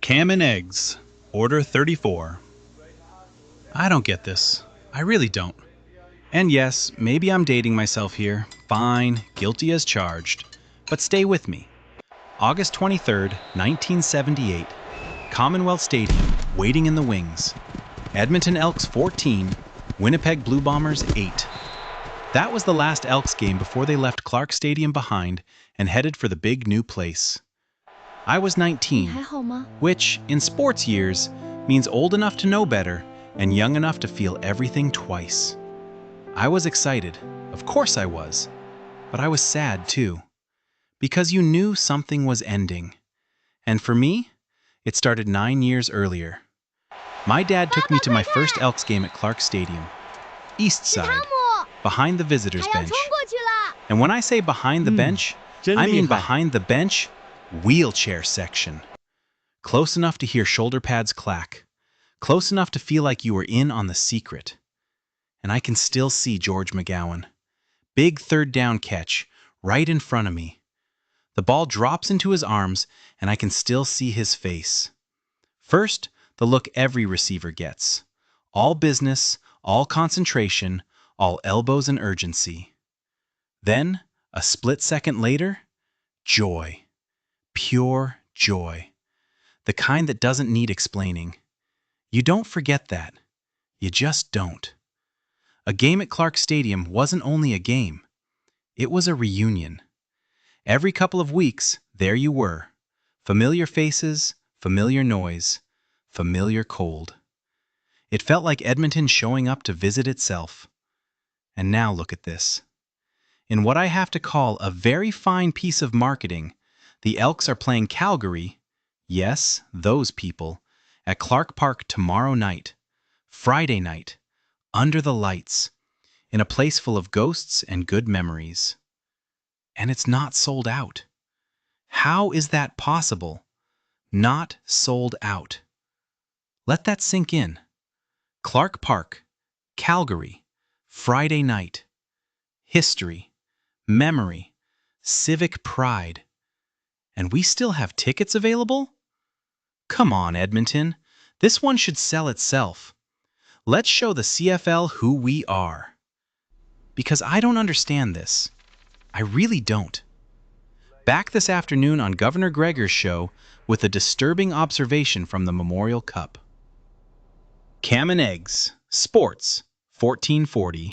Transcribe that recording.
Cam and eggs. Order 34. I don't get this. I really don't. And yes, maybe I'm dating myself here. Fine, guilty as charged. But stay with me. August 23rd, 1978. Commonwealth Stadium, waiting in the wings. Edmonton Elks 14, Winnipeg Blue Bombers 8. That was the last Elks game before they left Clark Stadium behind and headed for the big new place. I was 19, which, in sports years, means old enough to know better and young enough to feel everything twice. I was excited, of course I was, but I was sad too, because you knew something was ending. And for me, it started 9 years earlier. My dad took me to my first Elks game at Clark Stadium, East Side, behind the visitors' bench. And when I say behind the bench, I mean behind the bench, wheelchair section. Close enough to hear shoulder pads clack. Close enough to feel like you were in on the secret. And I can still see George McGowan. Big third down catch, right in front of me. The ball drops into his arms, and I can still see his face. First, the look every receiver gets. All business, all concentration, all elbows and urgency. Then, a split second later, joy. Pure joy. The kind that doesn't need explaining. You don't forget that. You just don't. A game at Clark Stadium wasn't only a game. It was a reunion. Every couple of weeks, there you were. Familiar faces, familiar noise, familiar cold. It felt like Edmonton showing up to visit itself. And now look at this. In what I have to call a very fine piece of marketing, the Elks are playing Calgary, yes, those people, at Clark Park tomorrow night, Friday night, under the lights, in a place full of ghosts and good memories. And it's not sold out. How is that possible? Not sold out. Let that sink in. Clark Park, Calgary, Friday night. History, memory, civic pride. And we still have tickets available? Come on, Edmonton. This one should sell itself. Let's show the CFL who we are. Because I don't understand this. I really don't. Back this afternoon on Governor Gregor's show with a disturbing observation from the Memorial Cup. Cam and Eggs, Sports, 1440.